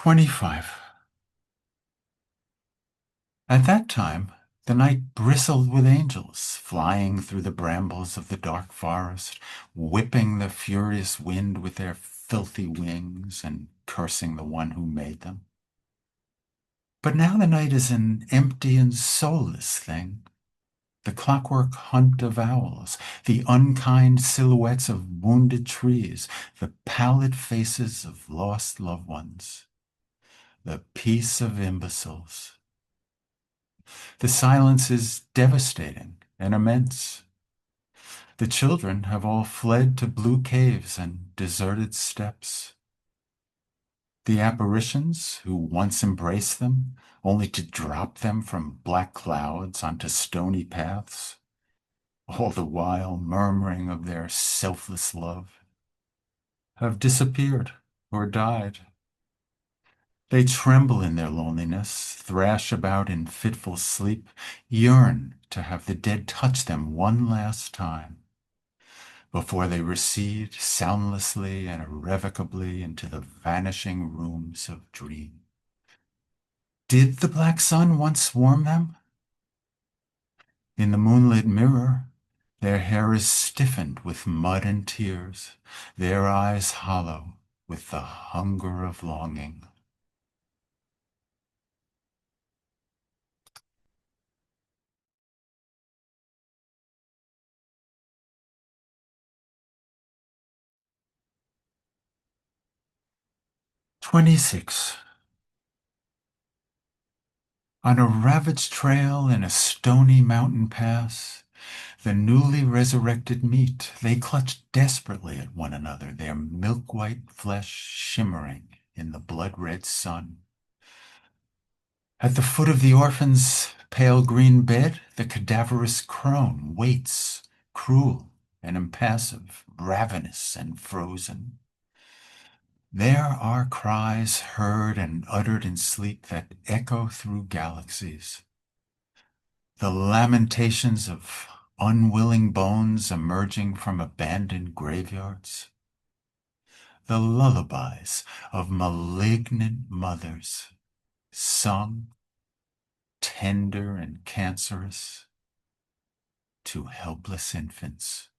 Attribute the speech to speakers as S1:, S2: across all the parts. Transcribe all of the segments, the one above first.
S1: 25. At that time, the night bristled with angels, flying through the brambles of the dark forest, whipping the furious wind with their filthy wings and cursing the one who made them. But now the night is an empty and soulless thing. The clockwork hunt of owls, the unkind silhouettes of wounded trees, the pallid faces of lost loved ones, the peace of imbeciles. The silence is devastating and immense. The children have all fled to blue caves and deserted steppes. The apparitions who once embraced them, only to drop them from black clouds onto stony paths, all the while murmuring of their selfless love, have disappeared or died. They tremble in their loneliness, thrash about in fitful sleep, yearn to have the dead touch them one last time before they recede soundlessly and irrevocably into the vanishing rooms of dream. Did the black sun once warm them? In the moonlit mirror, their hair is stiffened with mud and tears, their eyes hollow with the hunger of longing. "26. On a ravaged trail in a stony mountain pass, the newly resurrected meet, they clutch desperately at one another, their milk-white flesh shimmering in the blood-red sun. At the foot of the orphan's pale green bed, the cadaverous crone waits, cruel and impassive, ravenous and frozen. There are cries heard and uttered in sleep that echo through galaxies. The lamentations of unwilling bones emerging from abandoned graveyards. The lullabies of malignant mothers, sung, tender and cancerous, to helpless infants.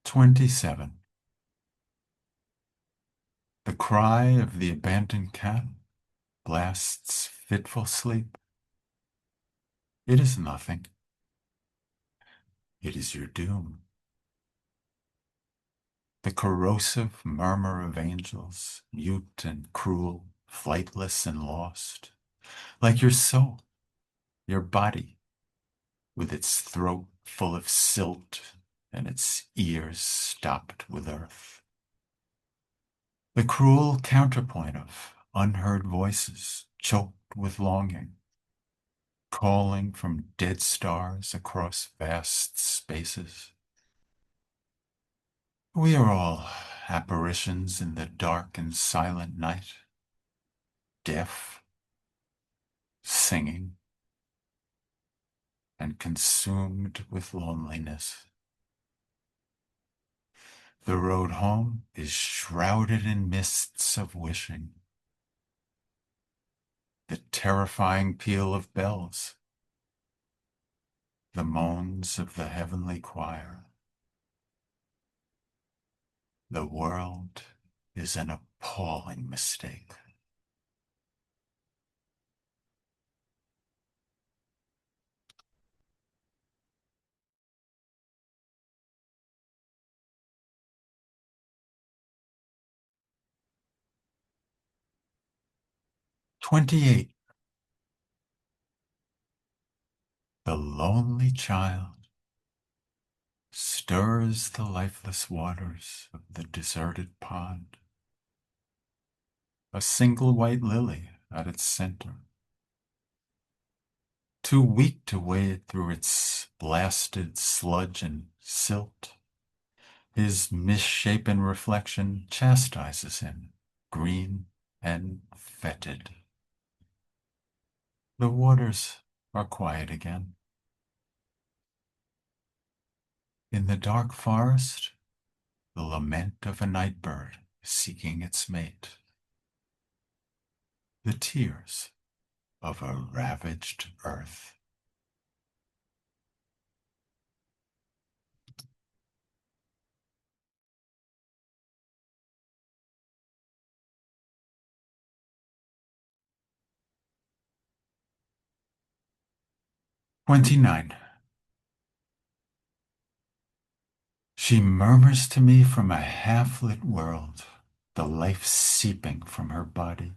S1: "27. The cry of the abandoned cat blasts fitful sleep. It is nothing. It is your doom. The corrosive murmur of angels, mute and cruel, flightless and lost, like your soul, your body, with its throat full of silt and its ears stopped with earth. The cruel counterpoint of unheard voices choked with longing, calling from dead stars across vast spaces. We are all apparitions in the dark and silent night, deaf, singing, and consumed with loneliness. The road home is shrouded in mists of wishing. The terrifying peal of bells, the moans of the heavenly choir. The world is an appalling mistake." "28. The lonely child stirs the lifeless waters of the deserted pond. A single white lily at its center. Too weak to wade through its blasted sludge and silt, his misshapen reflection chastises him, green and fetid. The waters are quiet again. In the dark forest, the lament of a night bird seeking its mate. The tears of a ravaged earth. 29. She murmurs to me from a half-lit world, the life seeping from her body.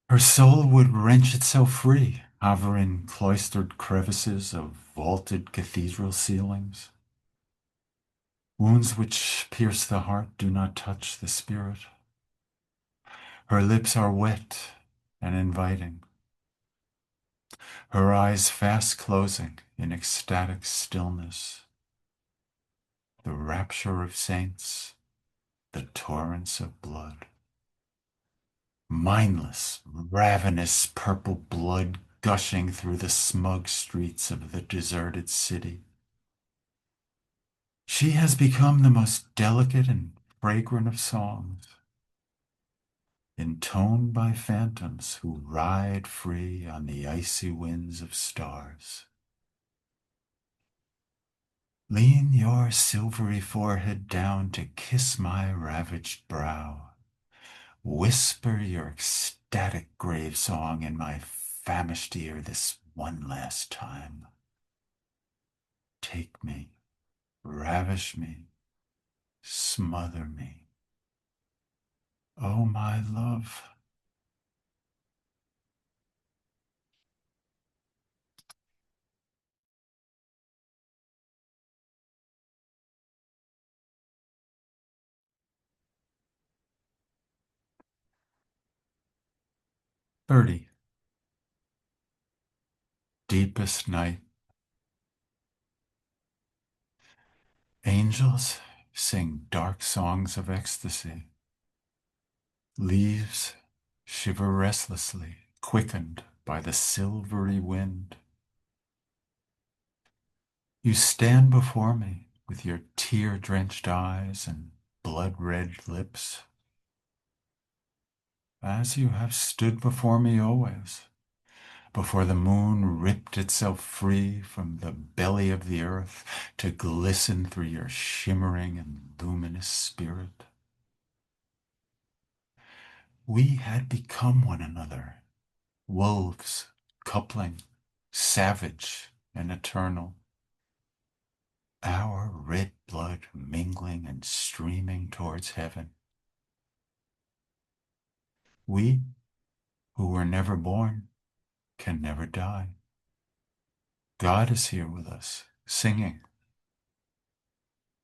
S1: Her soul would wrench itself free, hover in cloistered crevices of vaulted cathedral ceilings. Wounds which pierce the heart do not touch the spirit. Her lips are wet and inviting, her eyes fast closing in ecstatic stillness. The rapture of saints, the torrents of blood. Mindless, ravenous purple blood gushing through the smug streets of the deserted city. She has become the most delicate and fragrant of songs, intoned by phantoms who ride free on the icy winds of stars. Lean your silvery forehead down to kiss my ravaged brow. Whisper your ecstatic grave song in my famished ear this one last time. Take me, ravish me, smother me. Oh, my love. 30. Deepest night. Angels sing dark songs of ecstasy. Leaves shiver restlessly, quickened by the silvery wind. You stand before me with your tear-drenched eyes and blood-red lips, as you have stood before me always, before the moon ripped itself free from the belly of the earth to glisten through your shimmering and luminous spirit. We had become one another, wolves coupling, savage and eternal, our red blood mingling and streaming towards heaven. We, who were never born, can never die. God is here with us, singing.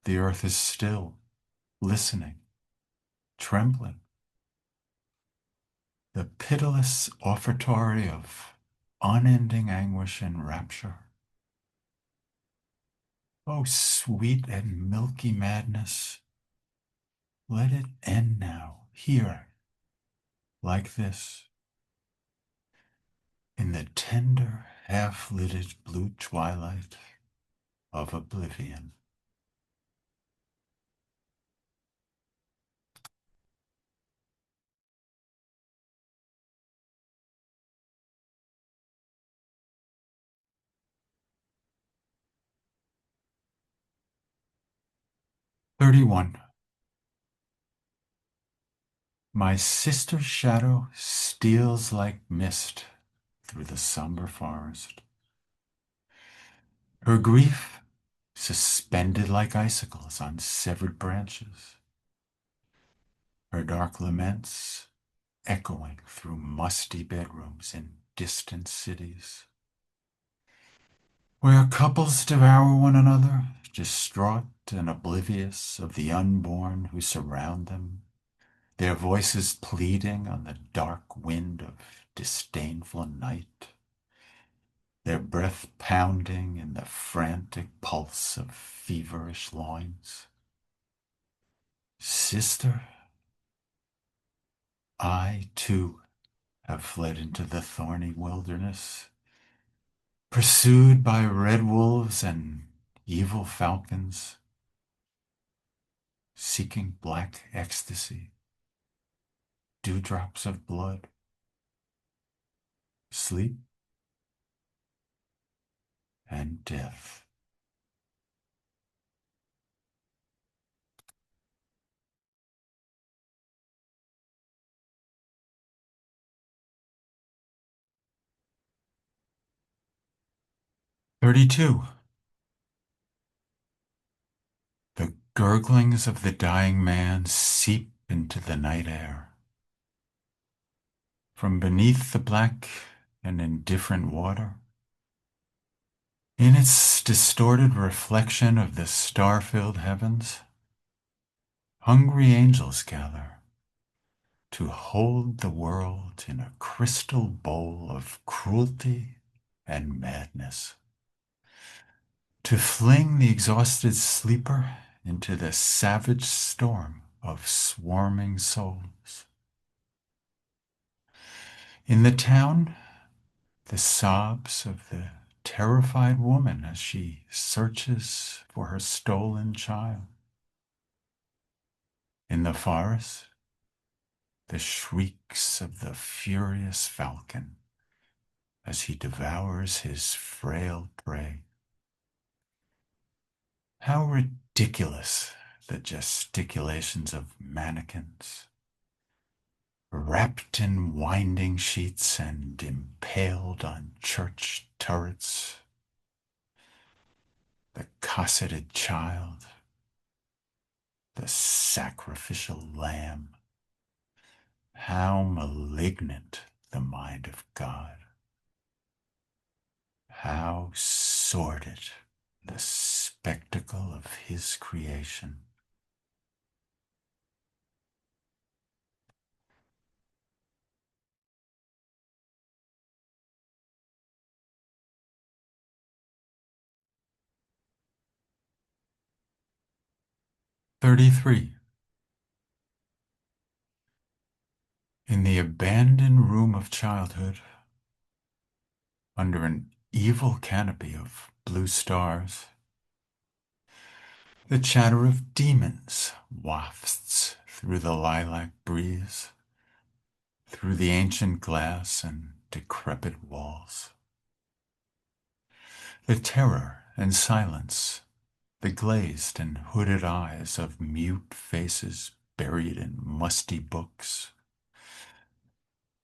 S1: The earth is still, listening, trembling. The pitiless offertory of unending anguish and rapture. Oh, sweet and milky madness, let it end now, here, like this, in the tender, half-lidded blue twilight of oblivion. 31. My sister's shadow steals like mist through the somber forest. Her grief suspended like icicles on severed branches. Her dark laments echoing through musty bedrooms in distant cities, where couples devour one another, distraught and oblivious of the unborn who surround them, their voices pleading on the dark wind of disdainful night, their breath pounding in the frantic pulse of feverish loins. Sister, I too have fled into the thorny wilderness, pursued by red wolves and evil falcons, seeking black ecstasy, dewdrops of blood, sleep, and death. "32. The gurglings of the dying man seep into the night air. From beneath the black and indifferent water, in its distorted reflection of the star-filled heavens, hungry angels gather to hold the world in a crystal bowl of cruelty and madness, to fling the exhausted sleeper into the savage storm of swarming souls. In the town, the sobs of the terrified woman as she searches for her stolen child. In the forest, the shrieks of the furious falcon as he devours his frail prey. How ridiculous the gesticulations of mannequins, wrapped in winding sheets and impaled on church turrets. The cosseted child, the sacrificial lamb. How malignant the mind of God. How sordid the spectacle of his creation. "33. In the abandoned room of childhood, under an evil canopy of blue stars, the chatter of demons wafts through the lilac breeze, through the ancient glass and decrepit walls. The terror and silence, the glazed and hooded eyes of mute faces buried in musty books,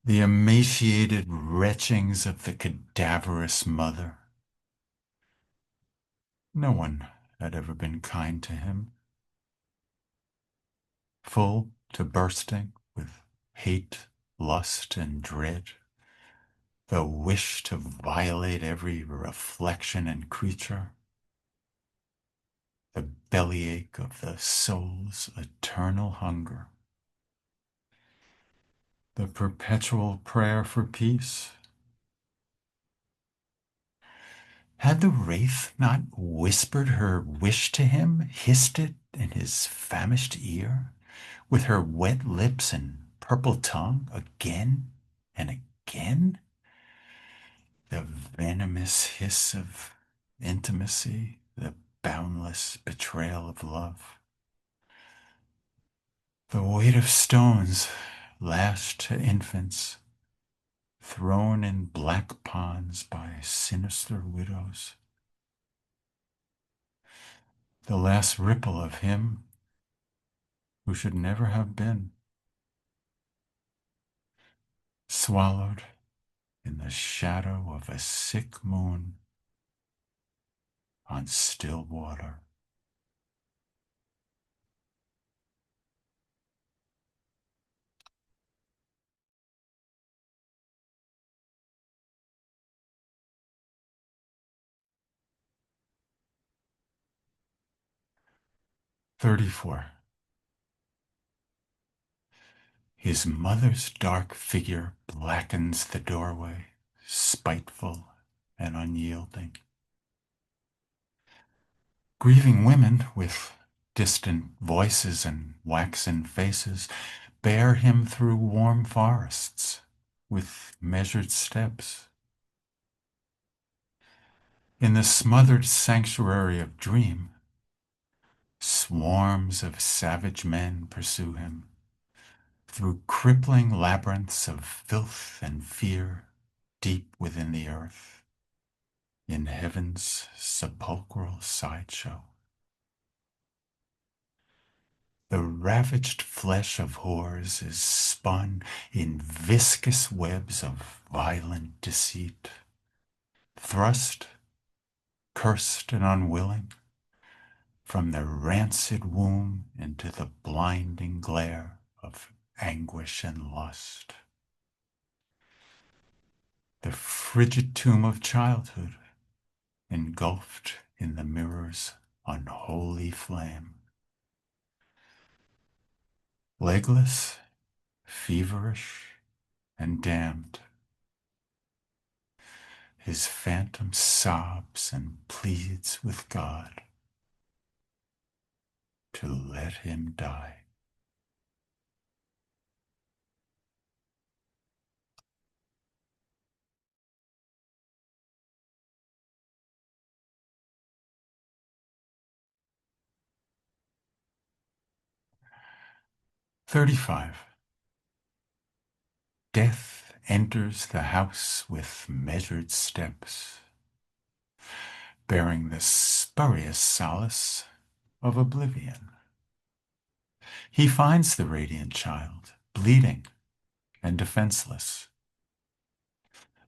S1: the emaciated retchings of the cadaverous mother. No one had ever been kind to him. Full to bursting with hate, lust, and dread, the wish to violate every reflection and creature, the bellyache of the soul's eternal hunger, the perpetual prayer for peace. Had the wraith not whispered her wish to him, hissed it in his famished ear, with her wet lips and purple tongue, again and again? The venomous hiss of intimacy, the boundless betrayal of love. The weight of stones lashed to infants, thrown in black ponds by sinister widows. The last ripple of him who should never have been, swallowed in the shadow of a sick moon on still water. "34. His mother's dark figure blackens the doorway, spiteful and unyielding. Grieving women with distant voices and waxen faces bear him through warm forests, with measured steps. In the smothered sanctuary of dream, swarms of savage men pursue him through crippling labyrinths of filth and fear deep within the earth, in heaven's sepulchral sideshow. The ravaged flesh of whores is spun in viscous webs of violent deceit, thrust, cursed and unwilling, from the rancid womb into the blinding glare of anguish and lust. The frigid tomb of childhood, engulfed in the mirror's unholy flame. Legless, feverish, and damned, his phantom sobs and pleads with God to let him die. "35. Death enters the house with measured steps, bearing the spurious solace of oblivion. He finds the radiant child, bleeding and defenseless.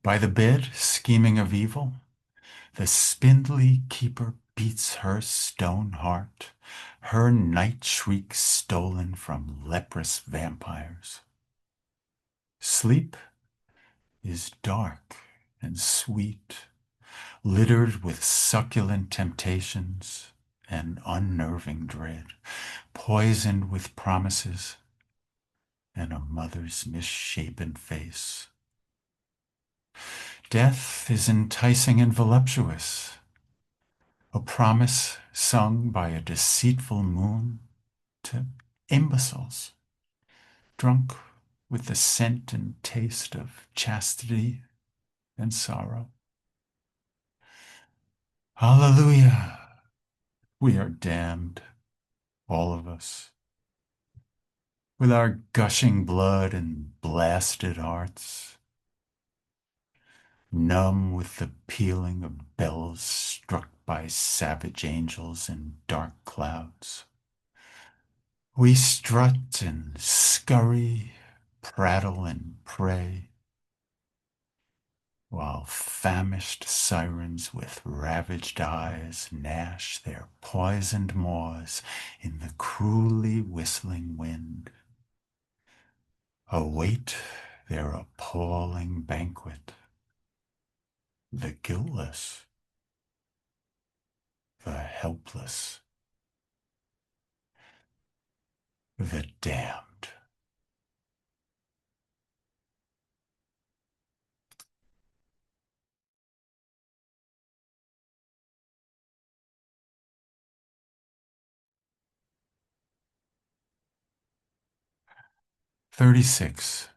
S1: By the bed, scheming of evil, the spindly keeper beats her stone heart, her night shrieks stolen from leprous vampires. Sleep is dark and sweet, littered with succulent temptations and unnerving dread, poisoned with promises and a mother's misshapen face. Death is enticing and voluptuous, a promise sung by a deceitful moon to imbeciles, drunk with the scent and taste of chastity and sorrow. Hallelujah! We are damned, all of us, with our gushing blood and blasted hearts, numb with the pealing of bells struck by savage angels in dark clouds. We strut and scurry, prattle and pray, while famished sirens with ravaged eyes gnash their poisoned maws in the cruelly whistling wind, await their appalling banquet. The guiltless, the helpless, the damned. "36.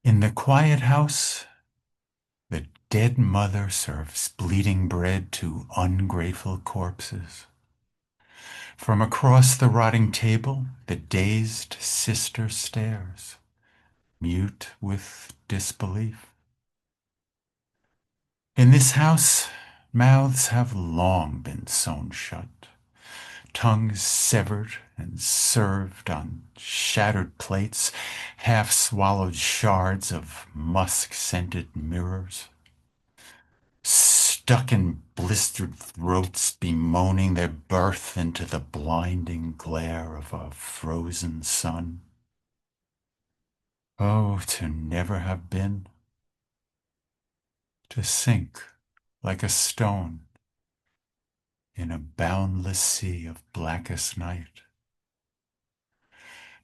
S1: In the quiet house, the dead mother serves bleeding bread to ungrateful corpses. From across the rotting table, the dazed sister stares, mute with disbelief. In this house, mouths have long been sewn shut, tongues severed and served on shattered plates, half-swallowed shards of musk-scented mirrors, stuck in blistered throats bemoaning their birth into the blinding glare of a frozen sun. Oh, to never have been, to sink like a stone in a boundless sea of blackest night,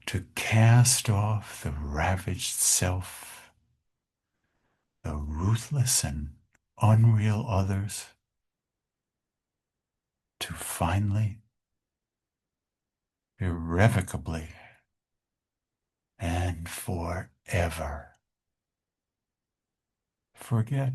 S1: to cast off the ravaged self, the ruthless and unreal others, to finally, irrevocably, and and forever. Forget